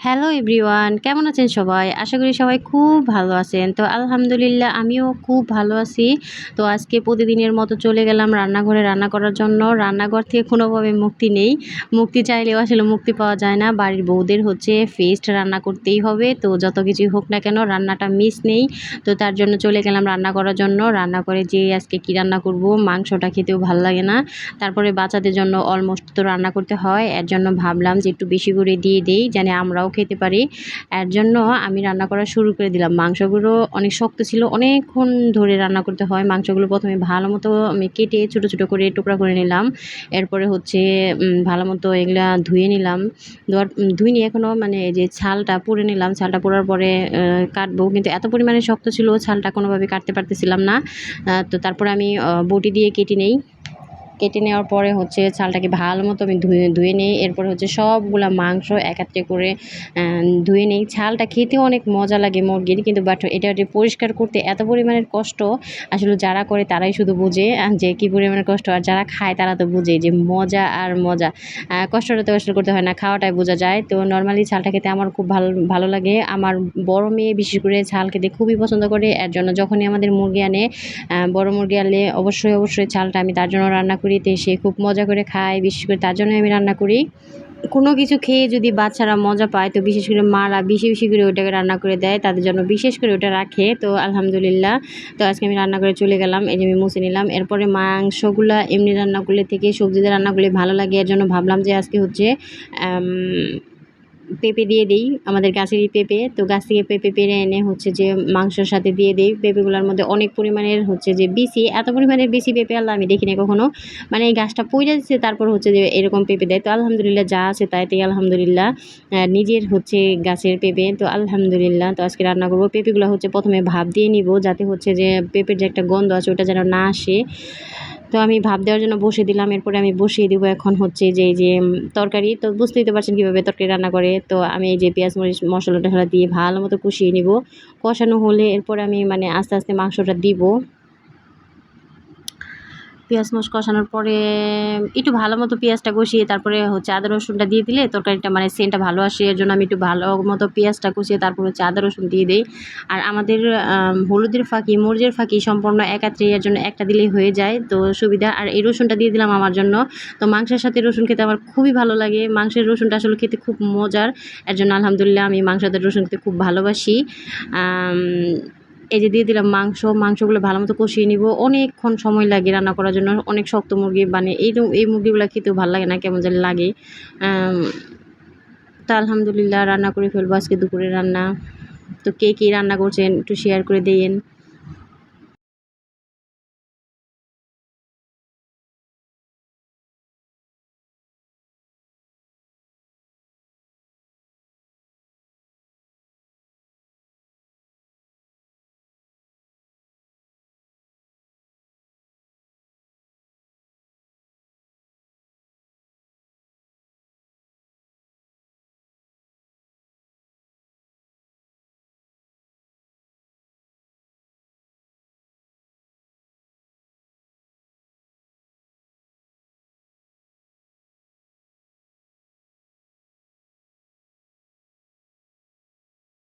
Hello everyone, কেমন আছেন সবাই? আশা করি সবাই খুব ভালো আছেন। তো আলহামদুলিল্লাহ আমিও খুব ভালো আছি। তো আজকে প্রতিদিনের মতো চলে গেলাম রান্নাঘরে রান্না করার জন্য। রান্নাঘর থেকে কোনোভাবে মুক্তি নেই। মুক্তি চাইলেও আসলে মুক্তি পাওয়া যায় না। বাড়ির বউদের হচ্ছে ফিস্ট রান্না করতেই হবে। তো যত কিছুই হোক না কেন রান্নাটা মিস নেই। তো তার জন্য চলে গেলাম রান্না করার জন্য। রান্না করে যেয়ে আজকে কী রান্না করব? মাংসটা খেতেও ভাল লাগে না। তারপরে বাচ্চাদের জন্য অলমোস্ট তো রান্না করতে হয়। এর জন্য ভাবলাম যে একটু বেশি করে দিয়ে দেই, যেন আমরাও খেতে পারি। এর জন্য আমি রান্না করা শুরু করে দিলাম। মাংসগুলো অনেক শক্ত ছিল, অনেকক্ষণ ধরে রান্না করতে হয়। মাংসগুলো প্রথমে ভালো মতো আমি কেটে ছোটো ছোটো করে টুকরা করে নিলাম। এরপরে হচ্ছে ভালো মতো এগুলা ধুয়ে নিলাম। ধুইনি এখনও, মানে এই যে ছালটা পুড়ে নিলাম। ছালটা পোড়ার পরে কাটবো, কিন্তু এত পরিমাণে শক্ত ছিল ছালটা কোনোভাবে কাটতে পারতেছিলাম না। তো তারপরে আমি বটি দিয়ে কেটে নেই। কেটে নেওয়ার পরে হচ্ছে চালটাকে ভালো মতো আমি ধুয়ে নিই। এরপরে হচ্ছে সবগুলা মাংস একাত্রে করে ধুয়ে নিই। ছালটা খেতেও অনেক মজা লাগে মুরগির, কিন্তু বাট এটা যে পরিষ্কার করতে এত পরিমাণের কষ্ট, আসলে যারা করে তারাই শুধু বোঝে যে কী পরিমাণের কষ্ট। আর যারা খায় তারা তো বোঝে যে মজা আর মজা। কষ্টটা তো আসলে করতে হয় না, খাওয়াটাই বোঝা যায়। তো নর্মালি ছালটা খেতে আমার খুব ভালো ভালো লাগে। আমার বড় মেয়ে বিশেষ করে ছাল খেতে খুবই পছন্দ করে। এর জন্য যখনই আমাদের মুরগি আনে, বড় মুরগি আনলে অবশ্যই ছালটা আমি তার জন্য রান্না করি। তো সে খুব মজা করে খায়, বিশেষ করে তার জন্যই আমি রান্না করি। কোনো কিছু খেয়ে যদি বাচ্চারা মজা পায়, তো বিশেষ করে মারা বেশি করে ওটাকে রান্না করে দেয়, তাদের জন্য বিশেষ করে ওটা রাখে। তো আলহামদুলিল্লাহ, তো আজকে আমি রান্না করে চলে গেলাম। এই যে আমি মুছে নিলাম। এরপরে মাংসগুলা এমনি রান্না করলে থেকে সবজি দিয়ে রান্না করলে ভালো লাগে। এর জন্য ভাবলাম যে আজকে হচ্ছে পেঁপে দিয়ে দিই, আমাদের গাছেরই পেঁপে। তো গাছ থেকে পেঁপে পেড়ে এনে হচ্ছে যে মাংসের সাথে দিয়ে দিই। পেঁপেগুলোর মধ্যে অনেক পরিমাণের হচ্ছে যে বিচি, এত পরিমাণের বেশি পেঁপে আল্লাহ আমি দেখিনি কখনো। মানে এই গাছটা পইড়া দিচ্ছে, তারপর হচ্ছে যে এরকম পেঁপে দেয়। তো আলহামদুলিল্লাহ যা আছে তাইতেই আলহামদুলিল্লাহ। নিজের হচ্ছে গাছের পেঁপে, তো আলহামদুলিল্লাহ। তো আজকে রান্না করবো। পেঁপেগুলো হচ্ছে প্রথমে ভাপ দিয়ে নিব, যাতে হচ্ছে যে পেঁপের যে একটা গন্ধ আছে ওটা যেন না আসে। তো আমি ভাপ দেওয়ার জন্য বসে দিলাম। এরপরে আমি বসিয়ে দিব এখন হচ্ছে যে এই যে তরকারি। তো বুঝতেই তো পারছেন কীভাবে তরকারি রান্না করে। তো আমি এই যে পেঁয়াজ মরিচ মশলা টশলা দিয়ে ভালো মতো কষিয়ে নিব। কষানো হলে এরপরে আমি মানে আস্তে আস্তে মাংসটা দিব। পেঁয়াজ মরিচ কষানোর পরে একটু ভালো মতো পেঁয়াজটা কষিয়ে তারপরে হচ্ছে আদা রসুনটা দিয়ে দিলে তরকারিটা মানে সেন্টটা ভালো আসে। এর জন্য আমি একটু ভালো মতো পেঁয়াজটা কষিয়ে তারপর হচ্ছে আদা রসুন দিয়ে দিই। আর আমাদের হলুদের ফাঁকি মরিচের ফাঁকি সম্পূর্ণ একাত্রে, এর জন্য একটা দিলেই হয়ে যায়, তো সুবিধা। আর এই রসুনটা দিয়ে দিলাম আমার জন্য। তো মাংসের সাথে রসুন খেতে আমার খুবই ভালো লাগে। মাংসের রসুনটা আসলে খেতে খুব মজার। এর জন্য আলহামদুলিল্লাহ আমি মাংসের সাথে রসুন খেতে খুব ভালোবাসি। এই যে দিয়ে দিলাম মাংসগুলো ভালো মতো কষিয়ে নিব। অনেকক্ষণ সময় লাগে রান্না করার জন্য, অনেক শক্ত মুরগি, মানে এই মুরগিগুলো খেতেও ভালো লাগে না, কেমন জানি লাগে। তো আলহামদুলিল্লাহ রান্না করে ফেলবো আজকে দুপুরে রান্না। তো কে কী রান্না করছেন একটু শেয়ার করে দিয়েন।